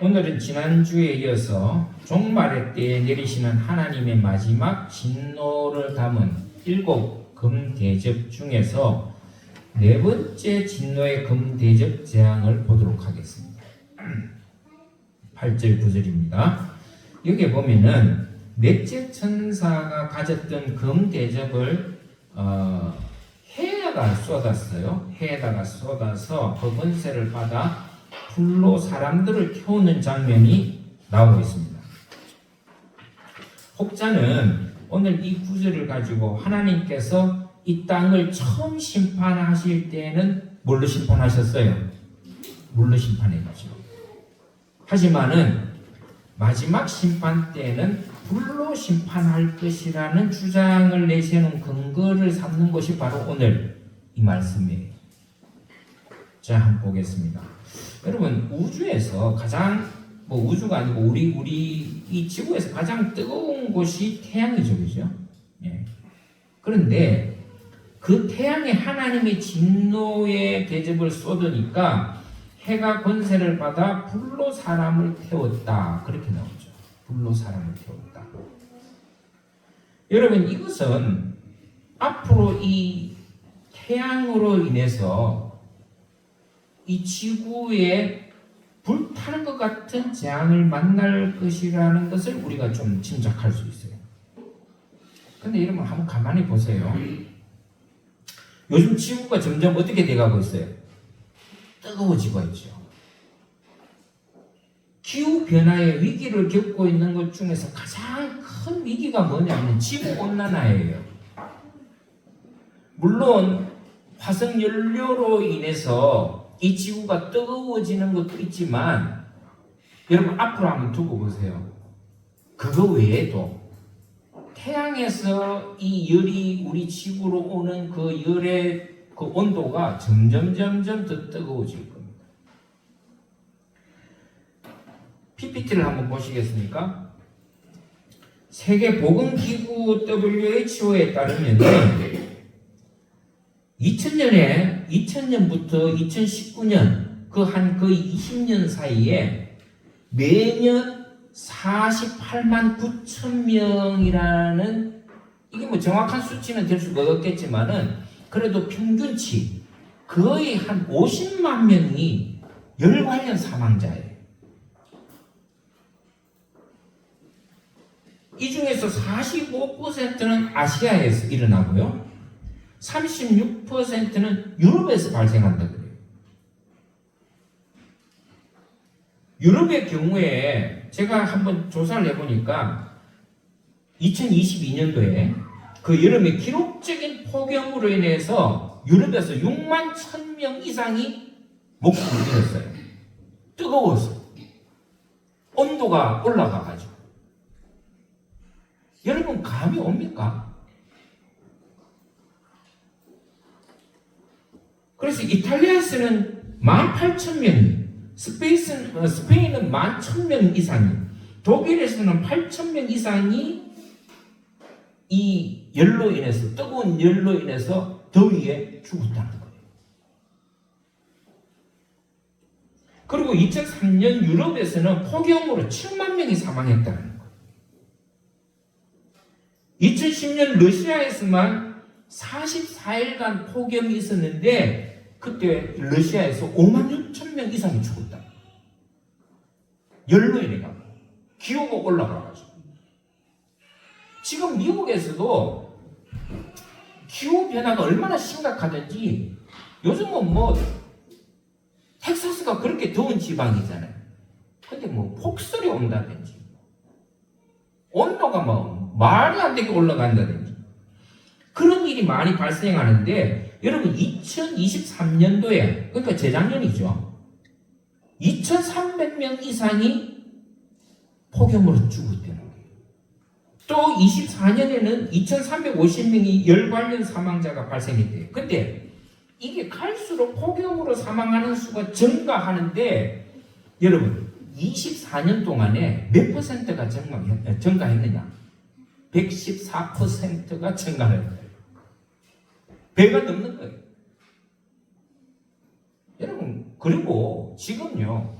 오늘은 지난주에 이어서 종말의 때에 내리시는 하나님의 마지막 진노를 담은 7 금대접 중에서 4번째 진노의 금대접 재앙을 보도록 하겠습니다. 8절 9절입니다. 여기에 보면은 넷째 천사가 가졌던 금대접을 해에다가 쏟았어요. 해에다가 쏟아서 그 권세를 받아 불로 사람들을 태우는 장면이 나오고 있습니다. 혹자는 오늘 이 구절을 가지고 하나님께서 이 땅을 처음 심판하실 때는 뭘로 심판하셨어요? 물로 심판했죠. 하지만은 마지막 심판 때는 불로 심판할 것이라는 주장을 내세우는 근거를 삼는 것이 바로 오늘 이 말씀이에요. 자, 한번 보겠습니다. 여러분, 우주에서 가장 우주가 아니고 우리 이 지구에서 가장 뜨거운 곳이 태양이죠, 그죠? 예. 그런데 그 태양에 하나님의 진노의 대접을 쏟으니까 해가 권세를 받아 불로 사람을 태웠다, 그렇게 나오죠. 불로 사람을 태웠다. 여러분, 이것은 앞으로 이 태양으로 인해서 이 지구에 불타는 것 같은 재앙을 만날 것이라는 것을 우리가 좀 짐작할 수 있어요. 근데 여러분, 한번 가만히 보세요. 요즘 지구가 점점 어떻게 돼가고 있어요? 뜨거워지고 있죠. 기후변화의 위기를 겪고 있는 것 중에서 가장 큰 위기가 뭐냐면 지구온난화예요. 물론 화석연료로 인해서 이 지구가 뜨거워지는 것도 있지만 여러분, 앞으로 한번 두고 보세요. 그거 외에도 태양에서 이 열이 우리 지구로 오는 그 열의 그 온도가 점점 더 뜨거워질 겁니다. PPT를 한번 보시겠습니까? 세계보건기구 WHO에 따르면 2000년부터 2019년 그 20년 사이에 매년 48만 9천 명이라는, 이게 정확한 수치는 될 수가 없겠지만은 그래도 평균치 거의 한 50만 명이 열 관련 사망자예요. 이 중에서 45%는 아시아에서 일어나고요, 36%는 유럽에서 발생한다 그래요. 유럽의 경우에 제가 한번 조사를 해보니까 2022년도에 그 여름에 기록적인 폭염으로 인해서 유럽에서 6만 1,000명 이상이 목숨을 잃었어요. 뜨거워서 온도가 올라가가지고. 여러분, 감이 옵니까? 그래서 이탈리아에서는 18,000명, 스페인은 11,000명 이상이, 독일에서는 8,000명 이상이 이 열로 인해서, 뜨거운 열로 인해서 더위에 죽었다는 거예요. 그리고 2003년 유럽에서는 폭염으로 7만 명이 사망했다는 거예요. 2010년 러시아에서만 44일간 폭염이 있었는데 그때 러시아에서 5만 6천 명 이상이 죽었다. 열로 인해 기후가 올라가가지고. 지금 미국에서도 기후 변화가 얼마나 심각하든지 요즘은 텍사스가 그렇게 더운 지방이잖아요. 근데 폭설이 온다든지 온도가 말이 안 되게 올라간다든지 그런 일이 많이 발생하는데, 여러분, 2023년도에, 그러니까 재작년이죠, 2,300명 이상이 폭염으로 죽었다는 거예요. 또 24년에는 2,350명이 열 관련 사망자가 발생했대요. 근데 이게 갈수록 폭염으로 사망하는 수가 증가하는데, 여러분, 24년 동안에 몇 퍼센트가 증가했느냐? 114%가 증가했어요. 배가 넘는 거예요. 여러분, 그리고 지금요,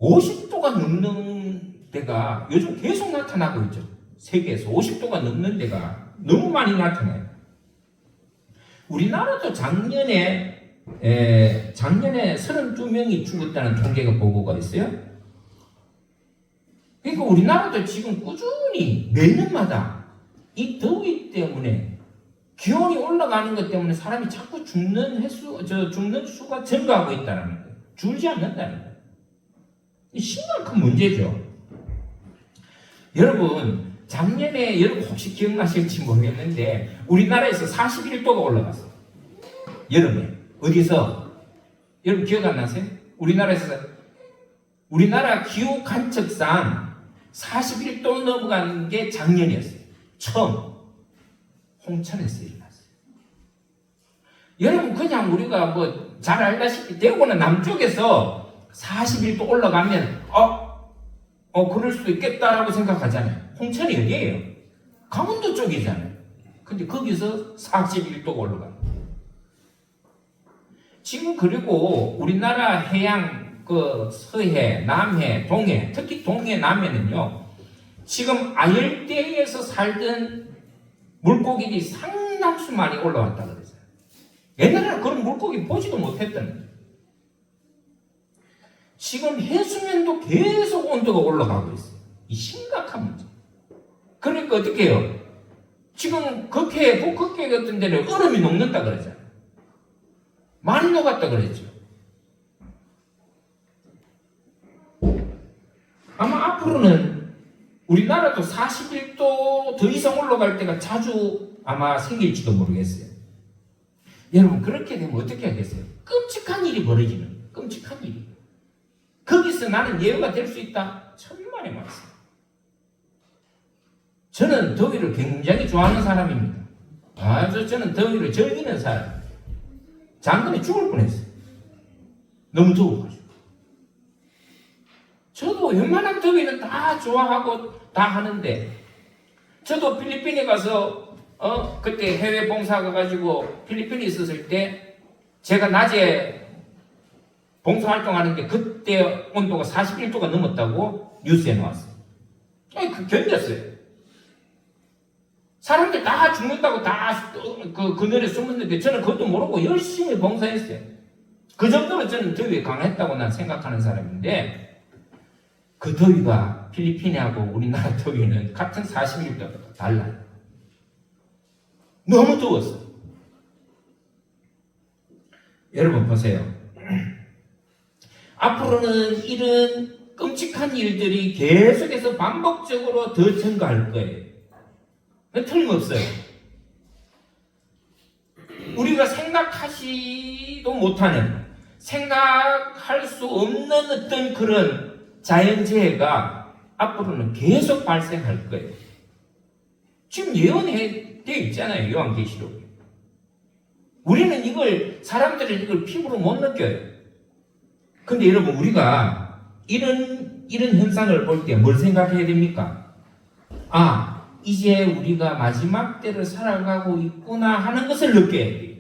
50도가 넘는 데가 요즘 계속 나타나고 있죠. 세계에서 50도가 넘는 데가 너무 많이 나타나요. 우리나라도 작년에 32명이 죽었다는 통계가 보고가 있어요. 그러니까 우리나라도 지금 꾸준히 매년마다 이 더위 때문에 기온이 올라가는 것 때문에 사람이 자꾸 죽는 수가 증가하고 있다는 거예요. 줄지 않는다는 거예요. 심각한 문제죠. 여러분, 작년에 여러분 혹시 기억나실지 모르겠는데 우리나라에서 41도가 올라갔어요. 여름에. 어디서? 여러분 기억 안 나세요? 우리나라 기후 관측상 41도 넘어간 게 작년이었어요. 처음 홍천에서 일어났어요. 여러분 그냥 우리가 뭐 잘 알다시피 대구는 남쪽에서 41도 올라가면 그럴 수도 있겠다라고 생각하잖아요. 홍천이 어디예요? 강원도 쪽이잖아요. 근데 거기서 41도가 올라가요. 지금 그리고 우리나라 해양 서해, 남해, 동해, 특히 동해, 남해는요. 지금 아열대에서 살던 물고기들이 상당수 많이 올라왔다 그랬어요. 옛날에는 그런 물고기 보지도 못했던 거예요. 지금 해수면도 계속 온도가 올라가고 있어요. 이 심각한 문제. 그러니까 어떻게 해요? 지금 북극해 같은 데는 얼음이 녹는다 그러잖아요. 많이 녹았다 그랬죠. 아마 앞으로는 우리나라도 41도 더 이상 올라갈 때가 자주 아마 생길지도 모르겠어요. 여러분 그렇게 되면 어떻게 하겠어요? 끔찍한 일이 벌어지는 끔찍한 일이. 거기서 나는 예외가 될 수 있다. 천만의 말씀. 저는 더위를 굉장히 좋아하는 사람입니다. 저는 더위를 즐기는 사람. 작년에 죽을 뻔했어요. 너무 더워가지고. 저도 웬만한 더위는 다 좋아하고 다 하는데, 저도 필리핀에 가서 그때 해외 봉사 가가지고 필리핀에 있었을 때 제가 낮에 봉사활동하는데 그때 온도가 41도가 넘었다고 뉴스에 나왔어요. 견뎠어요. 사람들 다 죽는다고 다 그늘에 숨었는데 저는 그것도 모르고 열심히 봉사했어요. 그 정도로 저는 더위에 강했다고 난 생각하는 사람인데 그 더위가 필리핀하고 우리나라 더위는 같은 41도가 달라요. 너무 더웠어요. 여러분 보세요. 앞으로는 이런 끔찍한 일들이 계속해서 반복적으로 더 증가할 거예요. 틀림없어요. 우리가 생각하지도 못하는, 생각할 수 없는 어떤 그런 자연재해가 앞으로는 계속 발생할 거예요. 지금 예언되어 있잖아요. 요한계시록에. 우리는 사람들은 이걸 피부로 못 느껴요. 근데 여러분 우리가 이런 현상을 볼 때 뭘 생각해야 됩니까? 이제 우리가 마지막 때를 살아가고 있구나 하는 것을 느껴야 돼요.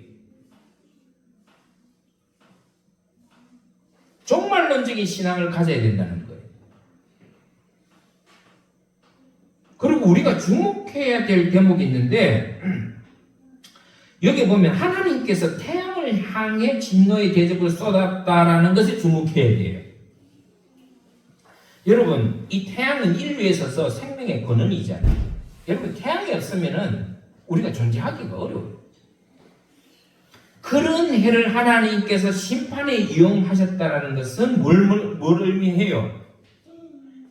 종말론적인 신앙을 가져야 된다는 거예요. 그리고 우리가 주목해야 될 대목이 있는데 여기 보면 하나님께서 태양을 향해 진노의 대접을 쏟았다라는 것에 주목해야 돼요. 여러분, 이 태양은 인류에 있어서 생명의 근원이잖아요. 여러분, 태양이 없으면은 우리가 존재하기가 어려워요. 그런 해를 하나님께서 심판에 이용하셨다라는 것은 뭘 의미해요?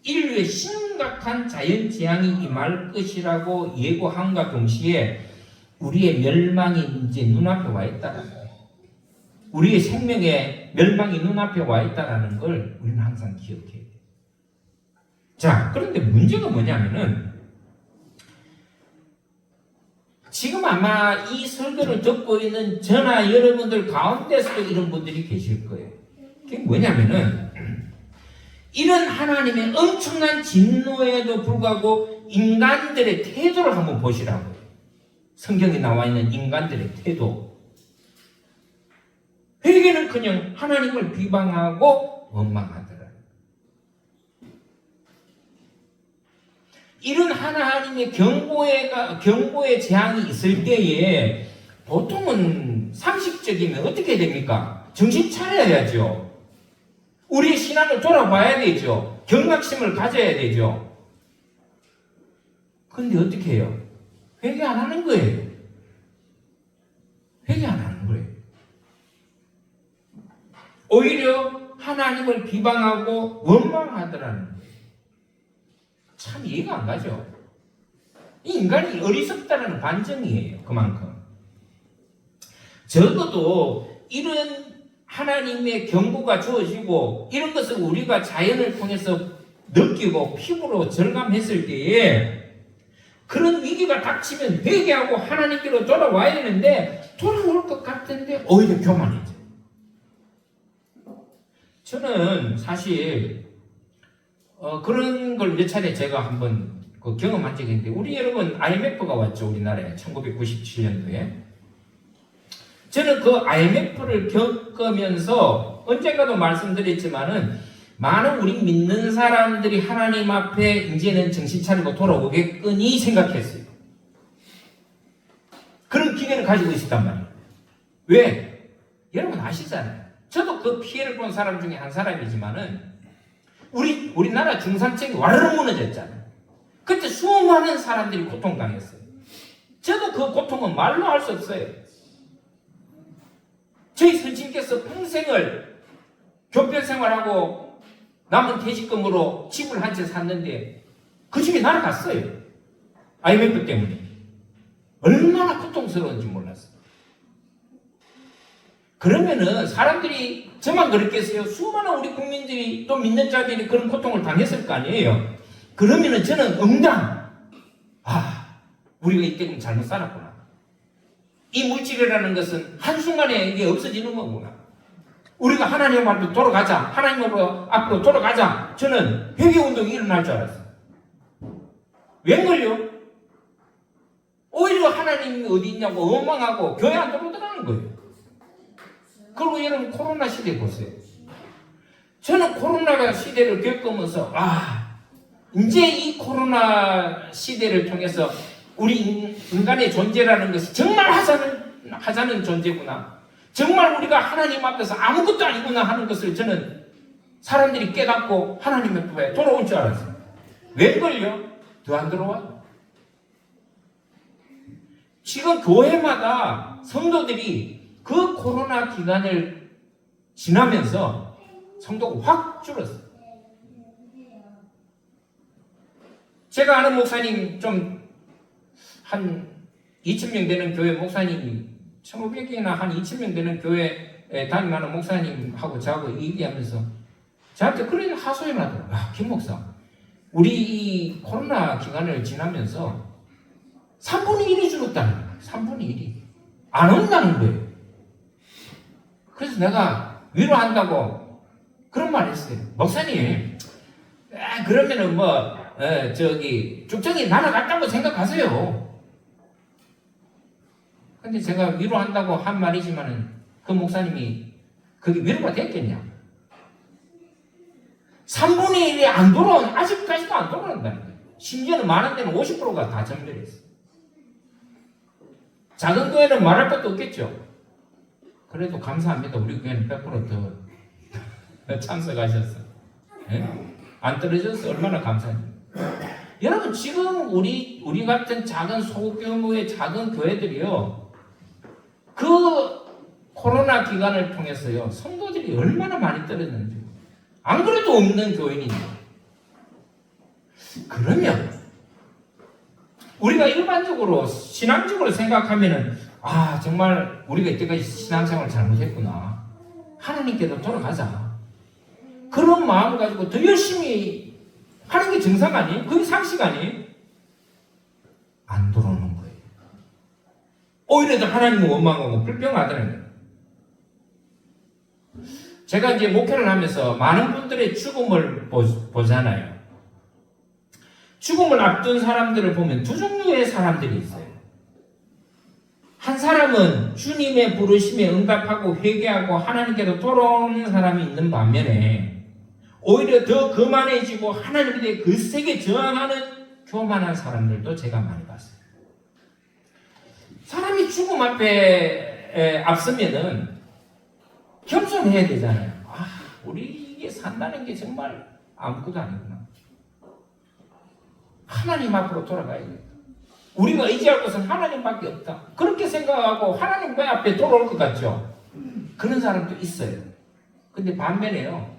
인류의 심각한 자연재앙이 임할 것이라고 예고함과 동시에 우리의 멸망이 이제 눈앞에 와 있다는 거예요. 우리의 생명의 멸망이 눈앞에 와 있다는 걸 우리는 항상 기억해야 돼요. 자, 그런데 문제가 뭐냐면은 지금 아마 이 설교를 듣고 있는 저나 여러분들 가운데서도 이런 분들이 계실 거예요. 그게 뭐냐면은 이런 하나님의 엄청난 진노에도 불구하고 인간들의 태도를 한번 보시라고요. 성경에 나와 있는 인간들의 태도. 회개는 그냥 하나님을 비방하고 원망하더라. 이런 하나님의 경고의 재앙이 있을 때에 보통은 상식적이면 어떻게 됩니까? 정신 차려야죠. 우리의 신앙을 돌아봐야 되죠. 경각심을 가져야 되죠. 근데 어떻게 해요? 회개 안 하는 거예요. 회개 안 하는 거예요. 오히려 하나님을 비방하고 원망하더라는 거예요. 참 이해가 안 가죠. 이 인간이 어리석다는 반증이에요. 그만큼. 적어도 이런 하나님의 경고가 주어지고 이런 것을 우리가 자연을 통해서 느끼고 피부로 절감했을 때에 그런 위기가 닥치면 회개하고 하나님께로 돌아와야 되는데 돌아올 것 같은데 오히려 교만해져. 저는 사실 그런 걸 몇 차례 제가 한번 경험한 적이 있는데 우리 여러분 IMF가 왔죠. 우리나라에 1997년도에. 저는 그 IMF를 겪으면서 언젠가도 말씀드렸지만은 많은 우리 믿는 사람들이 하나님 앞에 이제는 정신 차리고 돌아오겠거니 생각했어요. 그런 기대를 가지고 있었단 말이에요. 왜? 여러분 아시잖아요. 저도 그 피해를 본 사람 중에 한 사람이지만은 우리나라 중산층이 와르르 무너졌잖아요. 그때 수많은 사람들이 고통당했어요. 저도 그 고통은 말로 할 수 없어요. 저희 선생님께서 평생을 교편 생활하고 남은 퇴직금으로 집을 한 채 샀는데 그 집이 날아갔어요. IMF 때문에. 얼마나 고통스러운지 몰랐어요. 그러면은 사람들이 저만 그랬겠어요? 수많은 우리 국민들이 또 믿는 자들이 그런 고통을 당했을 거 아니에요. 그러면은 저는 우리가 이때는 잘못 살았구나. 이 물질이라는 것은 한순간에 이게 없어지는 거구나. 우리가 하나님 앞으로 돌아가자. 하나님 앞으로 돌아가자. 저는 회개운동이 일어날 줄 알았어요. 웬걸요? 오히려 하나님이 어디 있냐고 원망하고 교회 안 들어오더라는 거예요. 그리고 여러분 코로나 시대 보세요. 저는 코로나 시대를 겪으면서 이제 이 코로나 시대를 통해서 우리 인간의 존재라는 것이 정말 하자는 존재구나. 정말 우리가 하나님 앞에서 아무것도 아니구나 하는 것을 저는 사람들이 깨닫고 하나님 앞에 돌아올 줄 알았어요. 웬걸요? 더 안 들어와요. 지금 교회마다 성도들이 그 코로나 기간을 지나면서 성도가 확 줄었어요. 제가 아는 목사님 한 2,000명 되는 교회 목사님이 1,500개나 한 2,000명 되는 교회에 담임하는 목사님하고 저하고 얘기하면서 저한테 그런 하소연을 하더라고요. 김 목사, 우리 이 코로나 기간을 지나면서 3분의 1이 줄었다는 거예요. 3분의 1이. 안 온다는 거예요. 그래서 내가 위로한다고 그런 말 했어요. 목사님, 그러면은 쭉정이 날아갔다고 생각하세요. 근데 제가 위로한다고 한 말이지만은 그 목사님이 그게 위로가 됐겠냐? 3분의 1이 안 돌아온, 아직까지도 안 돌아온다는 거예요. 심지어는 많은 데는 50%가 다 전멸했어요. 작은 교회는 말할 것도 없겠죠. 그래도 감사합니다. 우리 교회는 100% 더 참석하셨어요. 안 떨어져서 얼마나 감사합니다. 여러분 지금 우리 같은 작은 소규모의 작은 교회들이요. 그 코로나 기간을 통해서요. 성도들이 얼마나 많이 떨어졌는지. 안 그래도 없는 교인인데. 그러면 우리가 일반적으로 신앙적으로 생각하면은 정말 우리가 이때까지 신앙생활을 잘못했구나. 하나님께로 돌아가자. 그런 마음을 가지고 더 열심히 하는 게 정상 아니에요? 그게 상식 아니에요? 안 돌아오는 거예요. 오히려 더 하나님을 원망하고 불평하다는 거예요. 제가 이제 목회를 하면서 많은 분들의 죽음을 보잖아요. 죽음을 앞둔 사람들을 보면 두 종류의 사람들이 있어요. 한 사람은 주님의 부르심에 응답하고 회개하고 하나님께로 돌아오는 사람이 있는 반면에 오히려 더 거만해지고 하나님에 대해 거세게 저항하는 교만한 사람들도 제가 많이 봤어요. 사람이 죽음 앞에 앞서면은 겸손해야 되잖아요. 우리 이게 산다는 게 정말 아무것도 아니구나. 하나님 앞으로 돌아가야겠다. 우리가 의지할 것은 하나님밖에 없다. 그렇게 생각하고 하나님 앞에 돌아올 것 같죠? 그런 사람도 있어요. 근데 반면에요.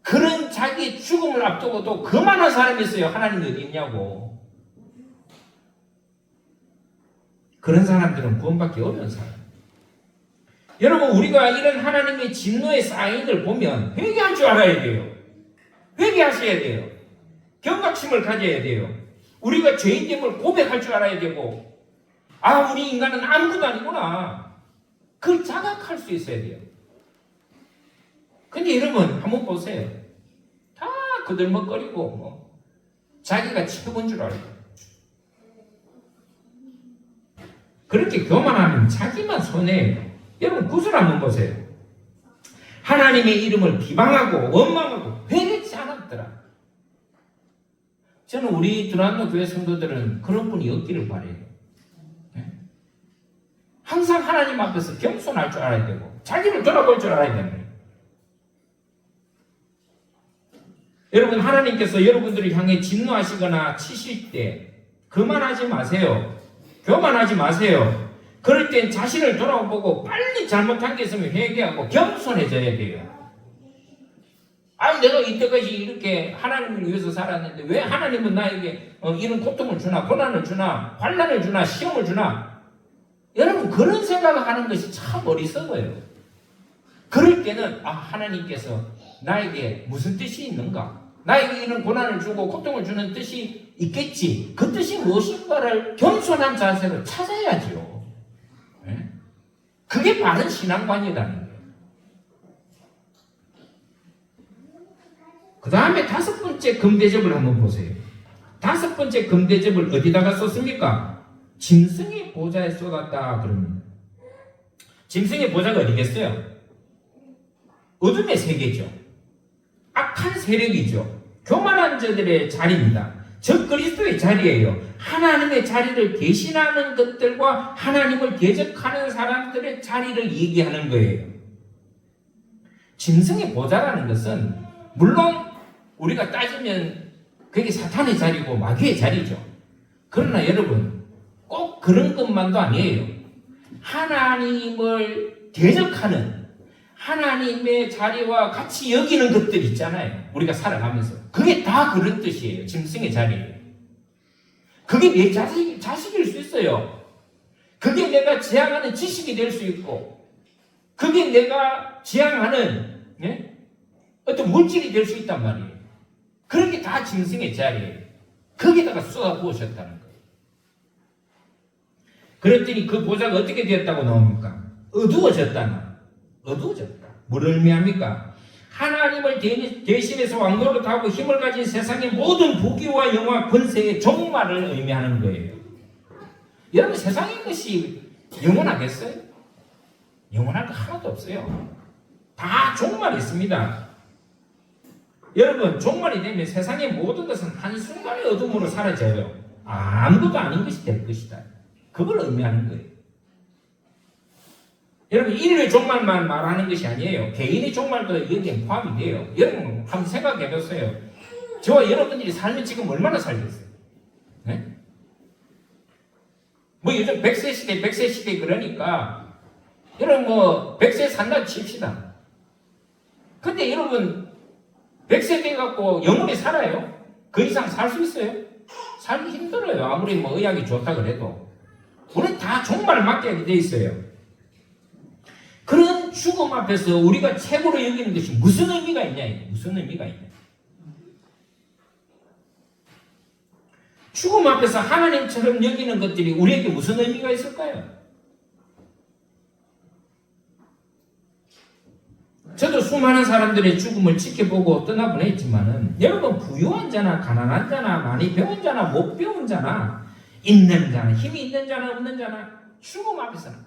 그런 자기 죽음을 앞두고도 그만한 사람이 있어요. 하나님이 어디 있냐고. 그런 사람들은 구원받기 어려운 사람. 여러분, 우리가 이런 하나님의 진노의 사인을 보면 회개할 줄 알아야 돼요. 회개하셔야 돼요. 경각심을 가져야 돼요. 우리가 죄인됨을 고백할 줄 알아야 되고, 우리 인간은 아무것도 아니구나. 그걸 자각할 수 있어야 돼요. 근데 여러분, 한번 보세요. 다 그들먹거리고, 자기가 최고인 줄 알고. 그렇게 교만하면 자기만 손해예요. 여러분, 구슬 한번 보세요. 하나님의 이름을 비방하고 원망하고 회개치 않았더라. 저는 우리 두란노 교회 성도들은 그런 분이 없기를 바라요. 항상 하나님 앞에서 겸손할 줄 알아야 되고 자기를 돌아볼 줄 알아야 됩니다. 여러분, 하나님께서 여러분들을 향해 진노하시거나 치실 때 그만하지 마세요. 교만하지 마세요. 그럴 땐 자신을 돌아보고 빨리 잘못한 게 있으면 회개하고 겸손해져야 돼요. 내가 이때까지 이렇게 하나님을 위해서 살았는데 왜 하나님은 나에게 이런 고통을 주나, 고난을 주나, 환난을 주나, 시험을 주나? 여러분, 그런 생각을 하는 것이 참 어리석어요. 그럴 때는 하나님께서 나에게 무슨 뜻이 있는가? 나에게 이런 고난을 주고 고통을 주는 뜻이 있겠지. 그 뜻이 무엇인가를 겸손한 자세로 찾아야죠. 그게 바른 신앙관이라는 거예요. 그 다음에 5번째 금대접을 한번 보세요. 5번째 금대접을 어디다가 썼습니까? 짐승의 보좌에 쏟았다 그럽니다. 짐승의 보좌가 어디겠어요? 어둠의 세계죠. 악한 세력이죠. 교만한 자들의 자리입니다. 적 그리스도의 자리예요. 하나님의 자리를 대신하는 것들과 하나님을 대적하는 사람들의 자리를 얘기하는 거예요. 짐승의 보좌라는 것은 물론 우리가 따지면 그게 사탄의 자리고 마귀의 자리죠. 그러나 여러분, 꼭 그런 것만도 아니에요. 하나님을 대적하는 하나님의 자리와 같이 여기는 것들 있잖아요. 우리가 살아가면서. 그게 다 그런 뜻이에요. 짐승의 자리예요. 그게 내 자식일 수 있어요. 그게 내가 지향하는 지식이 될 수 있고, 그게 내가 지향하는 어떤 물질이 될 수 있단 말이에요. 그런 게 다 짐승의 자리예요. 거기다가 쏟아부으셨다는 거예요. 그랬더니 그 보좌가 어떻게 되었다고 나옵니까? 어두워졌다. 뭘 의미합니까? 하나님을 대신해서 왕노릇하고 힘을 가진 세상의 모든 부귀와 영화, 권세의 종말을 의미하는 거예요. 여러분, 세상의 것이 영원하겠어요? 영원할 거 하나도 없어요. 다 종말이 있습니다. 여러분, 종말이 되면 세상의 모든 것은 한순간의 어둠으로 사라져요. 아무것도 아닌 것이 될 것이다. 그걸 의미하는 거예요. 여러분, 인류의 종말만 말하는 것이 아니에요. 개인의 종말도 여기에 포함이 돼요. 여러분, 한번 생각해 보세요. 저와 여러분들이 살면 지금 얼마나 살겠어요? 네? 요즘 100세 시대, 100세 시대 그러니까 여러분 100세 산다 칩시다. 근데 여러분 100세 돼갖고 영원히 살아요? 그 이상 살 수 있어요? 살기 힘들어요. 아무리 의학이 좋다 그래도. 우리는 다 종말을 맞게 돼 있어요. 그런 죽음 앞에서 우리가 최고로 여기는 것이 무슨 의미가 있냐? 무슨 의미가 있냐? 죽음 앞에서 하나님처럼 여기는 것들이 우리에게 무슨 의미가 있을까요? 저도 수많은 사람들의 죽음을 지켜보고 떠나보냈지만은 여러분, 부유한 자나 가난한 자나 많이 배운 자나 못 배운 자나 있는 자나 힘이 있는 자나 없는 자나 죽음 앞에서는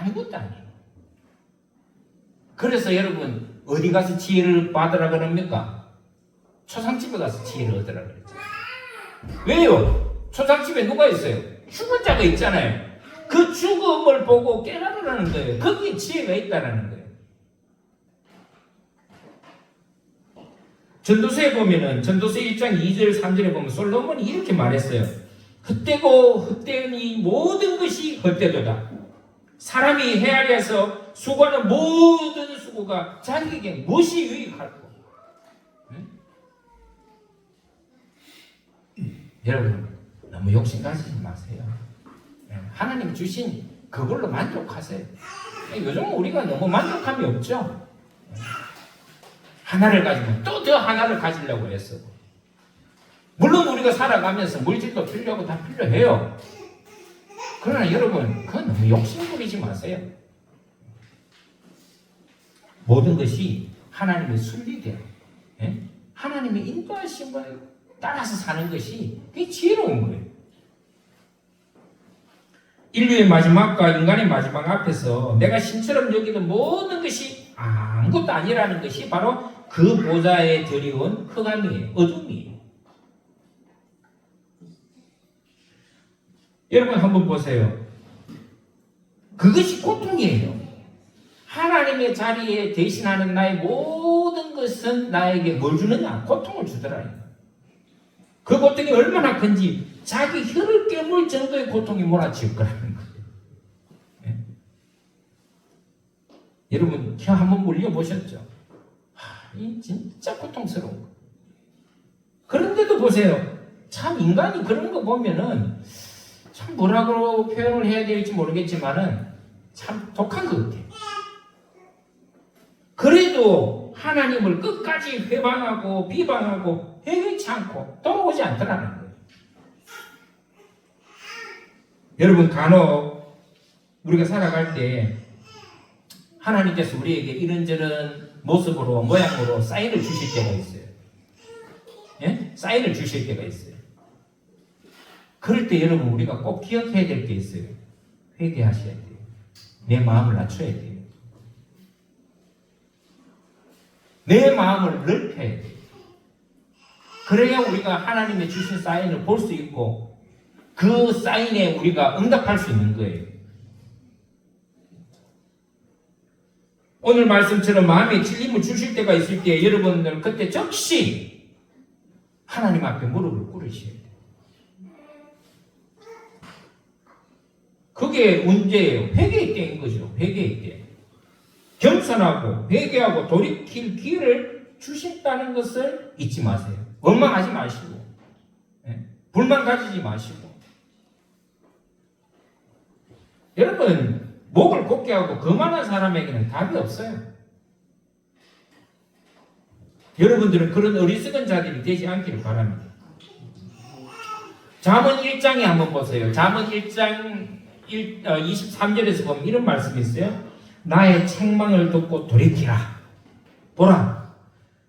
아무것도 아니에요. 그래서 여러분, 어디 가서 지혜를 받으라 그럽니까? 초상집에 가서 지혜를 얻으라 그랬죠. 왜요? 초상집에 누가 있어요? 죽은 자가 있잖아요. 그 죽음을 보고 깨달으라는 거예요. 거기에 지혜가 있다라는 거예요. 전도서에 보면은 전도서 1장 2절 3절에 보면 솔로몬이 이렇게 말했어요. 헛되고 헛되니 모든 것이 헛되도다. 사람이 헤아려서 수고하는 모든 수고가 자기에게 무엇이 유익할까? 여러분 너무 욕심 가지지 마세요. 하나님 주신 그걸로 만족하세요. 요즘 우리가 너무 만족함이 없죠. 하나를 가지면 또 더 하나를 가지려고 했어. 물론 우리가 살아가면서 물질도 필요하고 다 필요해요. 그러나 여러분 그건 너무 욕심 부리지 마세요. 모든 것이 하나님의 순리대로 하나님의 인도하심을 따라서 사는 것이 그게 지혜로운 거예요. 인류의 마지막과 인간의 마지막 앞에서 내가 신처럼 여기는 모든 것이 아무것도 아니라는 것이 바로 그 보좌에 드리운 흑암이에요. 어둠이에요. 여러분 한번 보세요. 그것이 고통이에요. 하나님의 자리에 대신하는 나의 모든 것은 나에게 뭘 주느냐? 고통을 주더라. 그 고통이 얼마나 큰지 자기 혀를 깨물 정도의 고통이 몰아치울 거라는 거예요. 네? 여러분 혀 한번 물려보셨죠? 이 진짜 고통스러운 거. 그런데도 보세요. 참 인간이 그런 거 보면은 참 뭐라고 표현을 해야 될지 모르겠지만은 참 독한 것 같아요. 그래도 하나님을 끝까지 회방하고 비방하고 회개치 않고 돌아오지 않더라는 거예요. 여러분 간혹 우리가 살아갈 때 하나님께서 우리에게 이런저런 모습으로 모양으로 사인을 주실 때가 있어요. 예? 사인을 주실 때가 있어요. 그럴 때 여러분 우리가 꼭 기억해야 될 게 있어요. 회개하셔야 돼요. 내 마음을 낮춰야 돼요. 내 마음을 넓혀야 돼요. 그래야 우리가 하나님의 주신 사인을 볼 수 있고 그 사인에 우리가 응답할 수 있는 거예요. 오늘 말씀처럼 마음에 찔림을 주실 때가 있을 때 여러분들 그때 즉시 하나님 앞에 무릎을 꿇으셔야 돼요. 그게 문제예요. 회개의 때인 거죠. 회개의 때. 겸손하고 회개하고 돌이킬 기회를 주신다는 것을 잊지 마세요. 원망하지 마시고 불만 가지지 마시고 여러분 목을 곧게 하고 거만한 사람에게는 답이 없어요. 여러분들은 그런 어리석은 자들이 되지 않기를 바랍니다. 잠언 1장에 한번 보세요. 잠언 1장 23절에서 보면 이런 말씀이 있어요. 나의 책망을 듣고 돌이키라. 보라,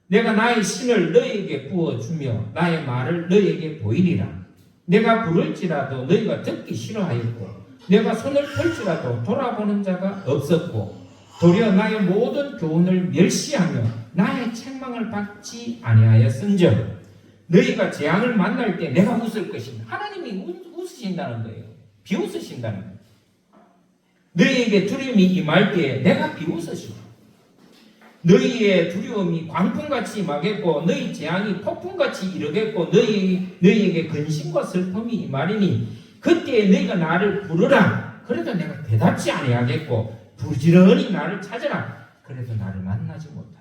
내가 나의 신을 너희에게 부어주며 나의 말을 너희에게 보이리라. 내가 부를지라도 너희가 듣기 싫어하였고 내가 손을 펼지라도 돌아보는 자가 없었고 도리어 나의 모든 교훈을 멸시하며 나의 책망을 받지 아니하였은즉 너희가 재앙을 만날 때 내가 웃을 것이다. 하나님이 웃으신다는 거예요. 비웃으신다는 거예요. 너희에게 두려움이 임할 때에 내가 비웃으시고 너희의 두려움이 광풍같이 임하겠고 너희 재앙이 폭풍같이 이르겠고 너희에게 근심과 슬픔이 임하리니 그때에 너희가 나를 부르라. 그래도 내가 대답지 아니하겠고 부지런히 나를 찾아라. 그래도 나를 만나지 못하리라.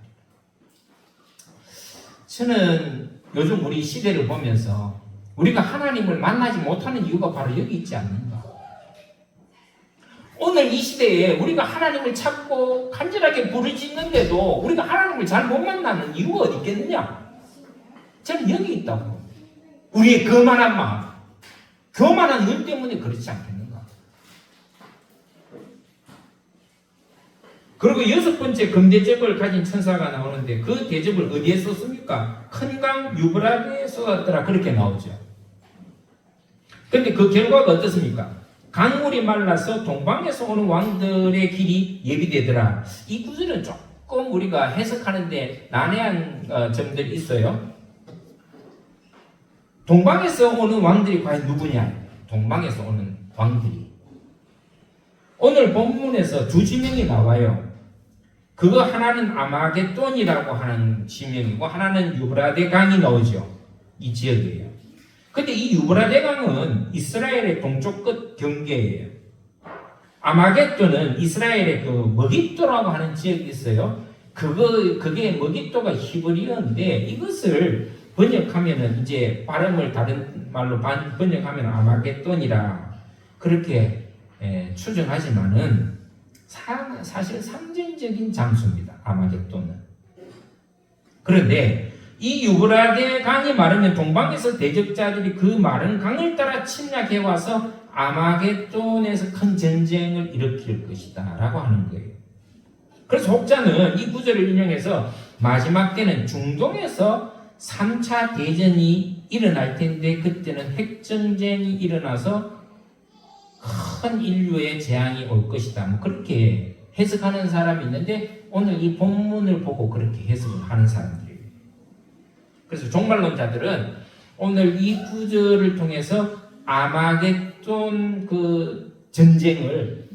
저는 요즘 우리 시대를 보면서 우리가 하나님을 만나지 못하는 이유가 바로 여기 있지 않는가. 오늘 이 시대에 우리가 하나님을 찾고 간절하게 부르짖는데도 우리가 하나님을 잘 못 만나는 이유가 어디 있겠느냐? 저는 여기 있다고. 우리의 거만한 마음, 교만한 눈 때문에 그렇지 않겠는가? 그리고 6번째 금대접을 가진 천사가 나오는데 그 대접을 어디에 썼습니까? 큰 강 유브라데에 쏟았더라. 그렇게 나오죠. 근데 그 결과가 어떻습니까? 강물이 말라서 동방에서 오는 왕들의 길이 예비되더라. 이 구절은 조금 우리가 해석하는데 난해한 점들이 있어요. 동방에서 오는 왕들이 과연 누구냐? 동방에서 오는 왕들이. 오늘 본문에서 두 지명이 나와요. 그거 하나는 아마겟돈이라고 하는 지명이고 하나는 유브라데 강이 나오죠. 이 지역이에요. 근데 이 유브라데 강은 이스라엘의 동쪽 끝 경계예요. 아마겟돈은 이스라엘의 그 머깃도라고 하는 지역이 있어요. 그게 머깃도가 히브리어인데 이것을 번역하면은 이제 발음을 다른 말로 번역하면 아마겟돈이라 그렇게 추정하지만은 사실 상징적인 장소입니다. 아마겟돈은. 그런데 이 유브라데 강이 마르면 동방에서 대적자들이 그 마른 강을 따라 침략해 와서 아마겟돈에서 큰 전쟁을 일으킬 것이다 라고 하는 거예요. 그래서 혹자는 이 구절을 인용해서 마지막 때는 중동에서 3차 대전이 일어날 텐데 그때는 핵전쟁이 일어나서 큰 인류의 재앙이 올 것이다. 뭐 그렇게 해석하는 사람이 있는데 오늘 이 본문을 보고 그렇게 해석을 하는 사람들이에요. 그래서 종말론자들은 오늘 이 구절을 통해서 아마겟돈 그 전쟁을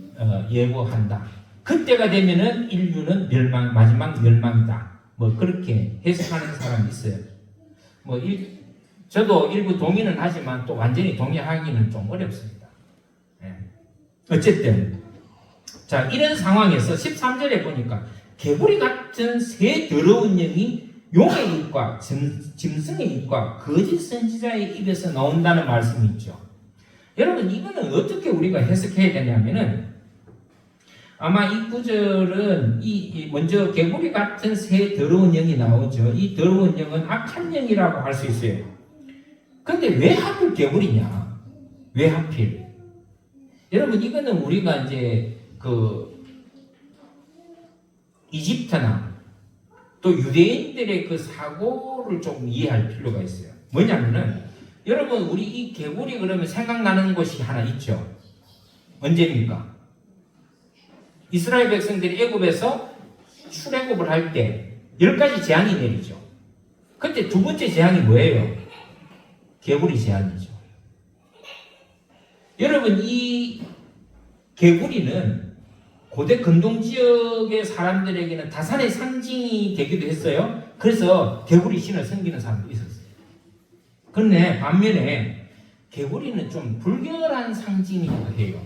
예고한다. 그때가 되면은 인류는 마지막 멸망이다. 뭐 그렇게 해석하는 사람이 있어요. 저도 일부 동의는 하지만 또 완전히 동의하기는 좀 어렵습니다. 어쨌든 자 이런 상황에서 13절에 보니까 개구리 같은 새 더러운 영이 용의 입과 짐승의 입과 거짓 선지자의 입에서 나온다는 말씀이 있죠. 여러분 이거는 어떻게 우리가 해석해야 되냐면은 아마 이 구절은 먼저 개구리 같은 새 더러운 영이 나오죠. 이 더러운 영은 악한 영이라고 할 수 있어요. 근데 왜 하필 개구리냐? 왜 하필? 여러분 이거는 우리가 이제 이집트나 또 유대인들의 그 사고를 좀 이해할 필요가 있어요. 뭐냐면은 여러분 우리 이 개구리 그러면 생각나는 것이 하나 있죠. 언제입니까? 이스라엘 백성들이 애굽에서 출애굽을 할 때 10가지 재앙이 내리죠. 그때 두 번째 재앙이 뭐예요? 개구리 재앙이죠. 여러분 이 개구리는 고대 근동 지역의 사람들에게는 다산의 상징이 되기도 했어요. 그래서 개구리 신을 섬기는 사람도 있었어요. 그런데 반면에 개구리는 좀 불결한 상징이기도 해요.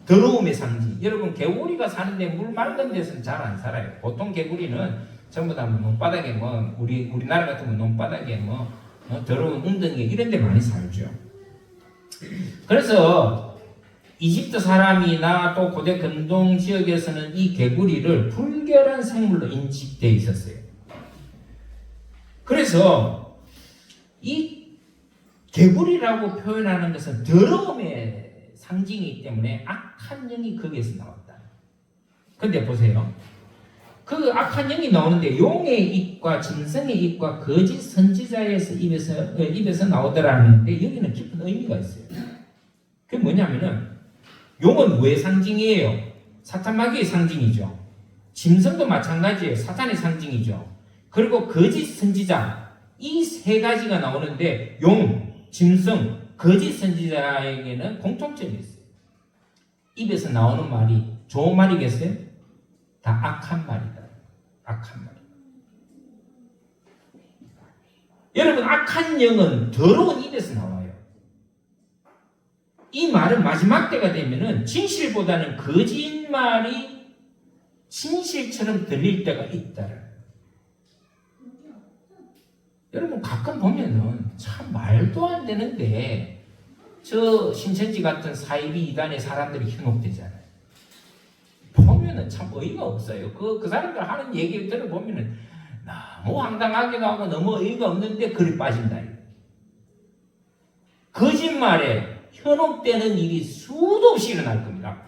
더러움의 상징. 여러분 개구리가 사는데 물 맑은 데서는 잘 안 살아요. 보통 개구리는 전부 다 논바닥에 우리나라 같으면 논바닥에 더러운 웅덩이 이런 데 많이 살죠. 그래서 이집트 사람이나 또 고대 근동 지역에서는 이 개구리를 불결한 생물로 인식되어 있었어요. 그래서 이 개구리라고 표현하는 것은 더러움의 상징이기 때문에 악한 영이 거기에서 나왔다. 근데 보세요. 그 악한 영이 나오는데 용의 입과 짐승의 입과 거짓 선지자의 입에서 나오더라는데 여기는 깊은 의미가 있어요. 그게 뭐냐면은 용은 왜 상징이에요? 사탄 마귀의 상징이죠. 짐승도 마찬가지예요. 사탄의 상징이죠. 그리고 거짓 선지자 이 세 가지가 나오는데 용, 짐승, 거짓 선지자에게는 공통점이 있어요. 입에서 나오는 말이 좋은 말이겠어요? 다 악한 말이다. 악한 말. 여러분 악한 영은 더러운 입에서 나와요. 이 말은 마지막 때가 되면은 진실보다는 거짓말이 진실처럼 들릴 때가 있다라. 여러분 가끔 보면은 참 말도 안 되는데 저 신천지 같은 사이비 이단의 사람들이 현혹되잖아요. 보면은 참 어이가 없어요. 그 사람들 하는 얘기를 들어보면은 너무 황당하기도 하고 너무 어이가 없는데 그리 빠진다. 거짓말에 현혹되는 일이 수도 없이 일어날 겁니다.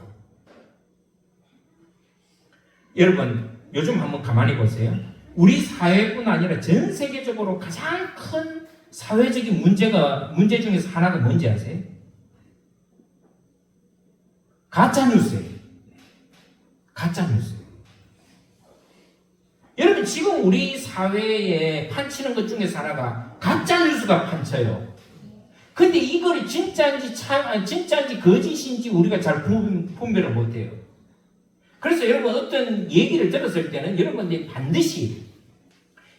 여러분 요즘 한번 가만히 보세요. 우리 사회뿐 아니라 전 세계적으로 가장 큰 사회적인 문제 중에서 하나가 뭔지 아세요? 가짜뉴스예요. 가짜뉴스. 여러분 지금 우리 사회에 판치는 것 중에서 하나가 가짜뉴스가 판쳐요. 근데 이거를 진짜인지 진짜인지 거짓인지 우리가 잘 분별을 못해요. 그래서 여러분 어떤 얘기를 들었을 때는 여러분들이 반드시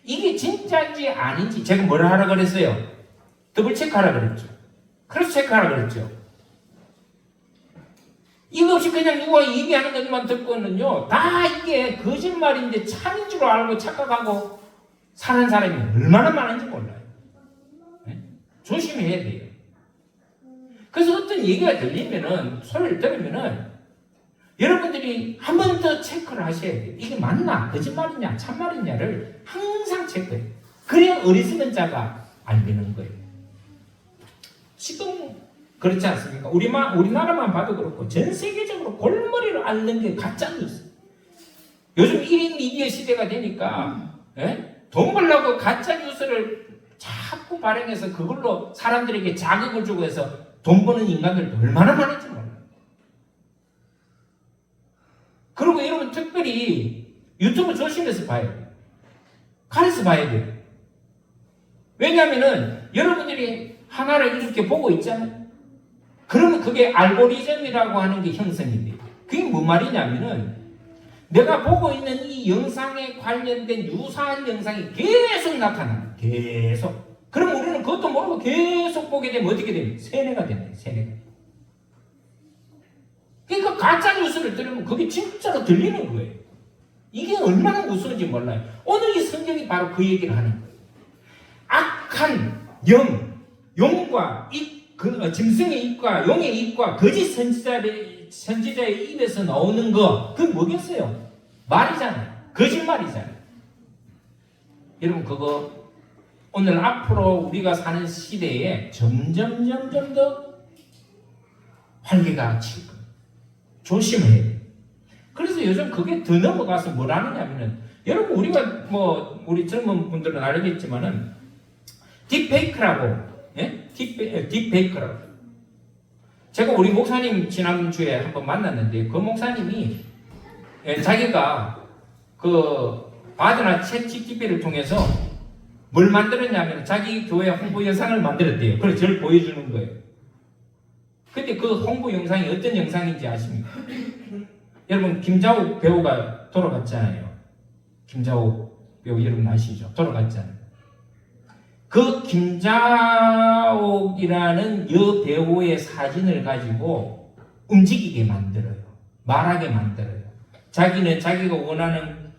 이게 진짜인지 아닌지 제가 뭐라 하라 그랬어요? 더블 체크하라 그랬죠. 크로스 체크하라 그랬죠. 이거 없이 그냥 누가 얘기하는 것만 듣고는요, 다 이게 거짓말인데 참인 줄 알고 착각하고 사는 사람이 얼마나 많은지 몰라요. 네? 조심해야 돼요. 그래서 어떤 얘기가 들리면은, 소리를 들으면은, 여러분들이 한 번 더 체크를 하셔야 돼요. 이게 맞나, 거짓말이냐, 참말이냐를 항상 체크해요. 그래야 어리석은 자가 안 되는 거예요. 지금 그렇지 않습니까? 우리나라만 봐도 그렇고 전 세계적으로 골머리를 앓는 게 가짜뉴스. 요즘 1인 미디어 시대가 되니까 돈 벌려고 가짜뉴스를 자꾸 발행해서 그걸로 사람들에게 자극을 주고 해서 돈 버는 인간들도 얼마나 많은지 몰라요. 그리고 여러분 특별히 유튜브 조심해서 봐야 돼요. 가려서 봐야 돼요. 왜냐하면은 여러분들이 하나를 이렇게 보고 있잖아요. 그러면 그게 알고리즘이라고 하는 게 형성이 돼요. 그게 뭔 말이냐면은 내가 보고 있는 이 영상에 관련된 유사한 영상이 계속 나타나요. 계속. 그럼 우리는 그것도 모르고 계속 보게 되면 어떻게 됩니까? 세뇌가 된다. 세뇌가. 그러니까 가짜 뉴스를 들으면 그게 진짜로 들리는 거예요. 이게 얼마나 무서운지 몰라요. 오늘 이 성경이 바로 그 얘기를 하는 거예요. 악한 용과 짐승의 입과 용의 입과 거짓 선지자의 입에서 나오는 거, 그건 뭐겠어요? 말이잖아요. 거짓말이잖아요. 여러분 그거 오늘 앞으로 우리가 사는 시대에 점점 더 활기가 칠 거예요. 조심해야 돼요. 그래서 요즘 그게 더 넘어가서 뭘 하느냐면은 여러분 우리가 우리 젊은 분들은 알겠지만은 딥페이크라고 딥페이크라고. 제가 우리 목사님 지난주에 한번 만났는데 그 목사님이 자기가 그 바드나 챗GPT를 통해서 뭘 만들었냐면 자기 교회 홍보 영상을 만들었대요. 그래서 저를 보여주는 거예요. 근데 그 홍보 영상이 어떤 영상인지 아십니까? 여러분 김자옥 배우가 돌아갔잖아요. 김자옥 배우 여러분 아시죠? 돌아갔잖아요. 그 김자옥이라는 여배우의 사진을 가지고 움직이게 만들어요. 말하게 만들어요. 자기는 자기가 원하는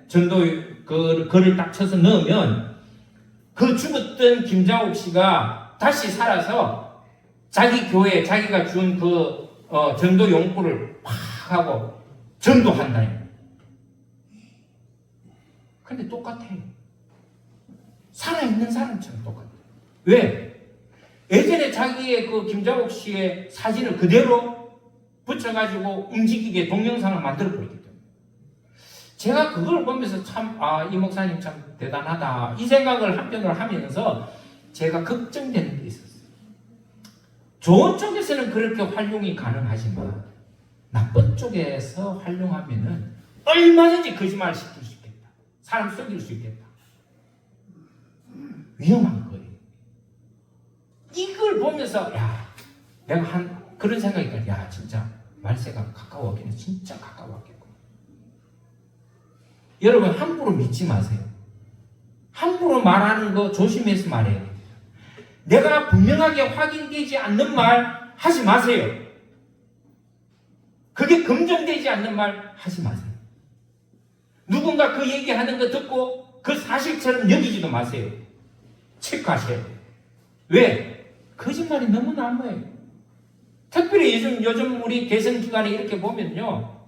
전도 글을 딱 쳐서 넣으면 그 죽었던 김자옥 씨가 다시 살아서 자기 교회에 자기가 준 그 전도 용구를 팍 하고 전도한다. 근데 똑같아요. 살아있는 사람처럼 똑같아요. 왜? 예전에 자기의 그 김자옥 씨의 사진을 그대로 붙여가지고 움직이게 동영상을 만들어버리기 때문에. 제가 그걸 보면서 참, 이 목사님 참 대단하다. 이 생각을 한편으로 하면서 제가 걱정되는 게 있었어요. 좋은 쪽에서는 그렇게 활용이 가능하지만 나쁜 쪽에서 활용하면은 얼마든지 거짓말 시킬 수 있겠다. 사람 속일 수 있겠다. 위험한 거예요. 이걸 보면서 내가 그런 생각이 들어요. 진짜 말세가 가까워왔겠네. 진짜 가까워왔겠구나. 여러분 함부로 믿지 마세요. 함부로 말하는 거 조심해서 말해야 돼요. 내가 분명하게 확인되지 않는 말 하지 마세요. 그게 검증되지 않는 말 하지 마세요. 누군가 그 얘기하는 거 듣고 그 사실처럼 여기지도 마세요. 체크하셔야 돼요. 왜? 거짓말이 너무 남아요. 특별히 요즘 우리 대선기관에 이렇게 보면요.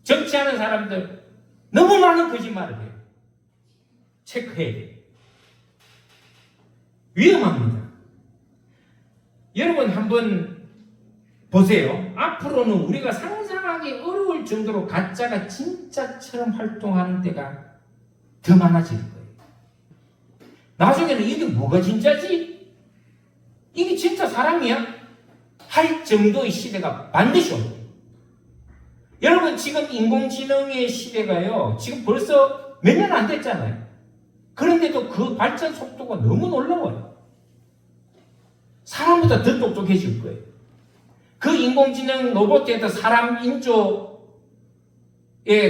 정치하는 사람들 너무 많은 거짓말을 해요. 체크해야 돼요. 위험합니다. 여러분 한번 보세요. 앞으로는 우리가 상상하기 어려울 정도로 가짜가 진짜처럼 활동하는 때가 더 많아질 거예요. 나중에는 이게 뭐가 진짜지? 이게 진짜 사람이야? 할 정도의 시대가 반드시 옵니다. 여러분 지금 인공지능의 시대가요. 지금 벌써 몇 년 안 됐잖아요. 그런데도 그 발전 속도가 너무 놀라워요. 사람보다 더 똑똑해질 거예요. 그 인공지능 로봇에다 사람 인조의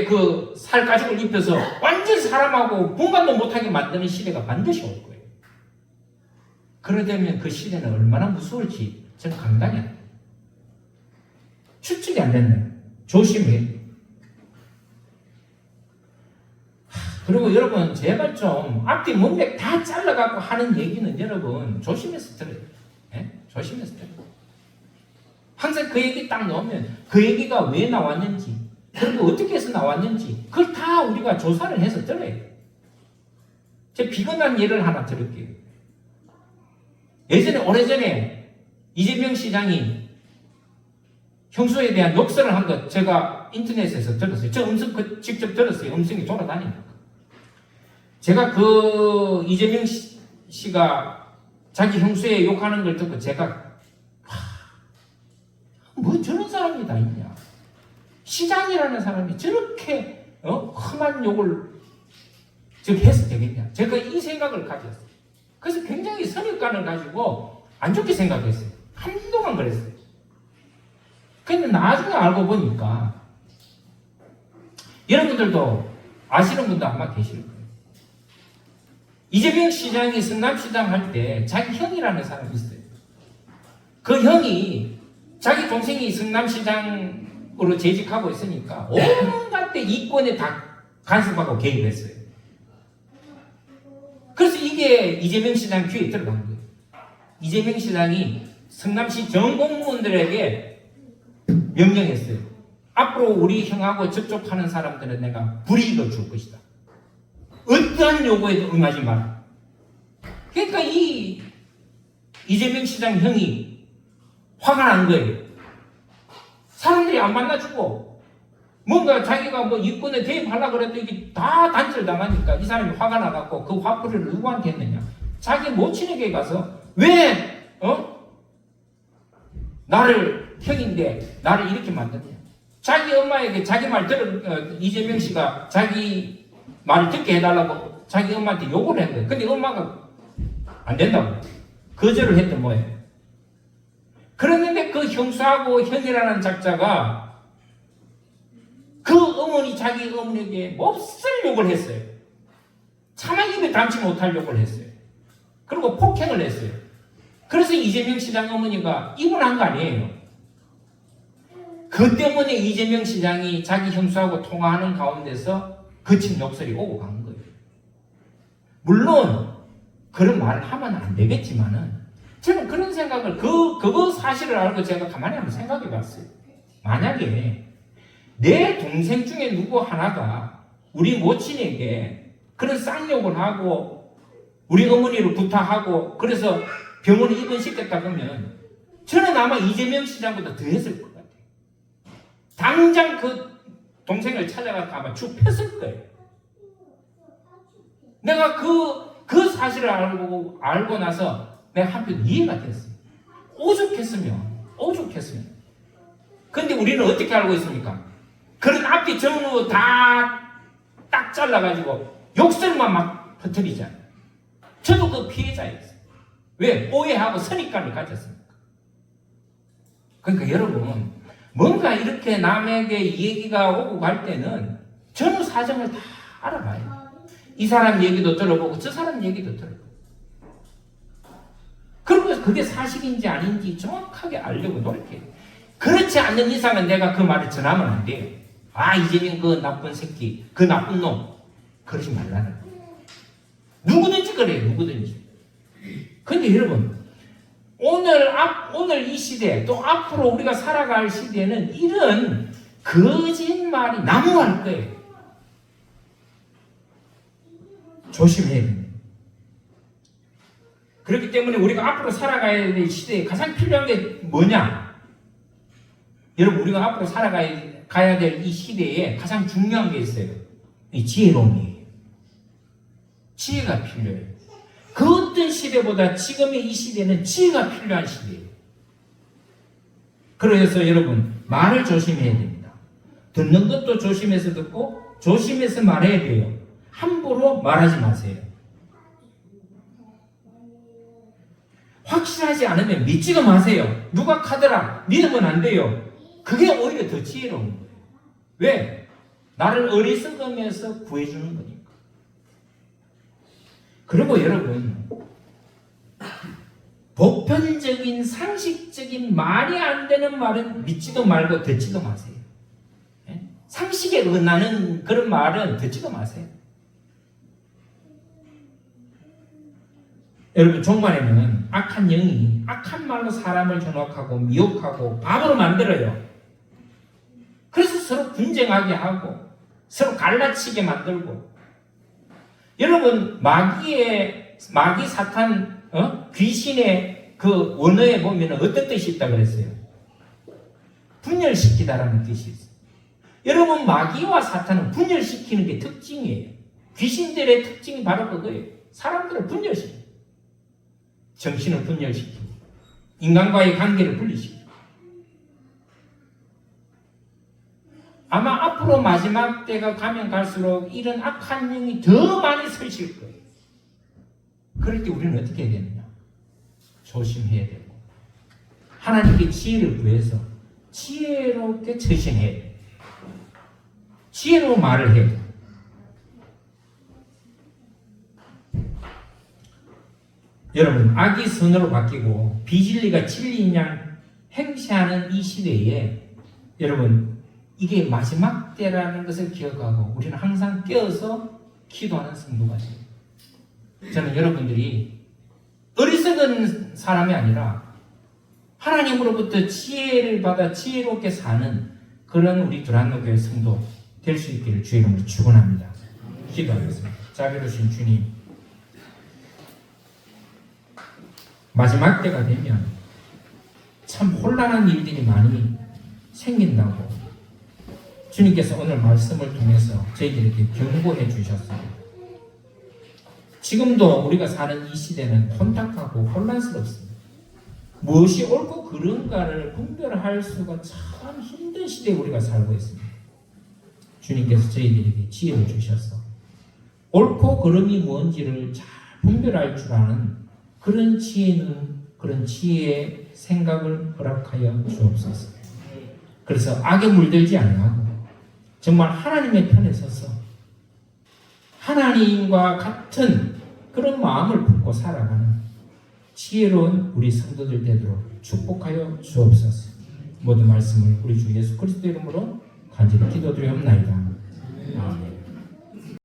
그 살 가죽을 입혀서 완전 사람하고 분간도 못하게 만드는 시대가 반드시 올 거예요. 그러려면 그 시대는 얼마나 무서울지 저는 감당이 안 돼요. 추측이 안 된다. 조심해야 돼요. 그리고 여러분 제발 좀 앞뒤 문맥 다 잘라갖고 하는 얘기는 여러분 조심해서 들어요. 네? 조심해서 들어요. 항상 그 얘기 딱 넣으면 그 얘기가 왜 나왔는지 그리고 어떻게 해서 나왔는지 그걸 다 우리가 조사를 해서 들어야 돼요. 제가 비근한 예를 하나 들을게요. 예전에 오래전에 이재명 시장이 형수에 대한 욕설을 한 것 제가 인터넷에서 들었어요. 저 음성 직접 들었어요. 음성이 돌아다니니까. 제가 그 이재명 씨가 자기 형수에 욕하는 걸 듣고 제가 뭐 저런 사람이 다 있냐. 시장이라는 사람이 저렇게 험한 욕을 해서 되겠냐. 제가 이 생각을 가졌어요. 그래서 굉장히 선입관을 가지고 안 좋게 생각했어요. 한동안 그랬어요. 근데 나중에 알고 보니까 여러분들도 아시는 분도 아마 계실 거예요. 이재명 시장이 성남시장 할 때 자기 형이라는 사람이 있어요. 그 형이 자기 동생이 성남시장으로 재직하고 있으니까 온갖 때 이권에 다 간섭하고 개입했어요. 그래서 이게 이재명 시장 귀에 들어간 거예요. 이재명 시장이 성남시 전 공무원들에게 명령했어요. 앞으로 우리 형하고 접촉하는 사람들은 내가 불이익을 줄 것이다. 어떠한 요구에도 응하지 마라. 그러니까 이 이재명 시장 형이 화가 난 거예요. 사람들이 안 만나주고 뭔가 자기가 뭐 이권에 대입하려고 그래도 이게 다 단절당하니까 이 사람이 화가 나갖고 그 화풀이를 누구한테 했느냐. 자기 모친에게 가서 왜 나를 형인데 나를 이렇게 만드냐. 자기 엄마에게 자기 말 이재명 씨가 자기 말을 듣게 해달라고 자기 엄마한테 욕을 한 거예요. 근데 엄마가 안 된다고 거절을 했던 뭐예요. 그랬는데 그 형수하고 형이라는 작자가 그 어머니 자기 어머니에게 몹쓸 욕을 했어요. 차마 입에 담지 못할 욕을 했어요. 그리고 폭행을 했어요. 그래서 이재명 시장 어머니가 입원한 거 아니에요. 그 때문에 이재명 시장이 자기 형수하고 통화하는 가운데서 거친 욕설이 오고 간 거예요. 물론 그런 말을 하면 안 되겠지만은 저는 그런 생각을 그거 사실을 알고 제가 가만히 한번 생각해 봤어요. 만약에 내 동생 중에 누구 하나가 우리 모친에게 그런 쌍욕을 하고 우리 어머니를 구타하고 그래서 병원에 입원시켰다 그러면 저는 아마 이재명 시장보다 더 했을 것 같아요. 당장 그 동생을 찾아가서 아마 죽 폈을 거예요. 내가 그 사실을 알고 나서 내가 한편 이해가 됐어요. 오죽했으면. 근데 우리는 어떻게 알고 있습니까? 그런 앞뒤 전후 다 딱 잘라가지고 욕설만 막 퍼뜨리잖아요. 저도 그 피해자였어요. 왜? 오해하고 선입관을 가졌습니까? 그러니까 여러분 뭔가 이렇게 남에게 얘기가 오고 갈 때는 전후 사정을 다 알아봐요. 이 사람 얘기도 들어보고 저 사람 얘기도 들어보고 그리고 그게 사실인지 아닌지 정확하게 알려고 노력해요. 그렇지 않는 이상은 내가 그 말을 전하면 안 돼요. 이재명 그 나쁜 새끼, 그 나쁜 놈 그러지 말라는 거예요. 누구든지 그래요. 누구든지. 근데 여러분 오늘 이 시대 또 앞으로 우리가 살아갈 시대는 이런 거짓말이 난무할 거예요. 조심해야 됩니다. 그렇기 때문에 우리가 앞으로 살아가야 될 시대에 가장 필요한 게 뭐냐? 여러분 우리가 앞으로 가야 될 이 시대에 가장 중요한 게 있어요. 이 지혜로움이에요. 지혜가 필요해요. 그 어떤 시대보다 지금의 이 시대는 지혜가 필요한 시대예요. 그래서 여러분 말을 조심해야 됩니다. 듣는 것도 조심해서 듣고 조심해서 말해야 돼요. 함부로 말하지 마세요. 확실하지 않으면 믿지도 마세요. 누가 카더라 믿으면 안 돼요. 그게 오히려 더 지혜로운 거예요. 왜? 나를 어리석으면서 구해주는 거니까. 그리고 여러분, 보편적인 상식적인 말이 안 되는 말은 믿지도 말고 듣지도 마세요. 상식에 어긋나는 그런 말은 듣지도 마세요. 여러분, 종말에는 악한 영이 악한 말로 사람을 전혹하고 미혹하고 바보로 만들어요. 그래서 서로 분쟁하게 하고 서로 갈라치게 만들고. 여러분, 마귀 사탄 귀신의 그 원어에 보면 어떤 뜻이 있다고 그랬어요? 분열시키다라는 뜻이 있어요. 여러분, 마귀와 사탄은 분열시키는 게 특징이에요. 귀신들의 특징이 바로 그거예요. 사람들을 분열시키고, 정신을 분열시키고, 인간과의 관계를 분리시키고. 아마 앞으로 마지막 때가 가면 갈수록 이런 악한 영이 더 많이 설칠 거예요. 그럴 때 우리는 어떻게 해야 되느냐? 조심해야 되고, 하나님께 지혜를 구해서 지혜롭게 처신해야 돼요. 지혜로 말을 해야 돼요. 여러분, 악이 선으로 바뀌고 비진리가 진리인 양 행세하는 이 시대에 여러분, 이게 마지막 때라는 것을 기억하고 우리는 항상 깨어서 기도하는 성도가 돼요. 저는 여러분들이 어리석은 사람이 아니라 하나님으로부터 지혜를 받아 지혜롭게 사는 그런 우리 두란노 교회 성도 될 수 있기를 주의 이름으로 축원합니다. 기도하겠습니다. 자비로우신 주님, 마지막 때가 되면 참 혼란한 일들이 많이 생긴다고 주님께서 오늘 말씀을 통해서 저희들에게 경고해 주셨습니다. 지금도 우리가 사는 이 시대는 혼탁하고 혼란스럽습니다. 무엇이 옳고 그른가를 분별할 수가 참 힘든 시대에 우리가 살고 있습니다. 주님께서 저희들에게 지혜를 주셔서 옳고 그름이 뭔지를 잘 분별할 줄 아는 그런 지혜의 생각을 허락하여 주옵소서. 그래서 악에 물들지 아니하고 정말 하나님의 편에 서서 하나님과 같은 그런 마음을 품고 살아가는 지혜로운 우리 성도들 되도록 축복하여 주옵소서. 모든 말씀을 우리 주 예수 그리스도 이름으로 간절히 기도드리옵나이다. 아멘.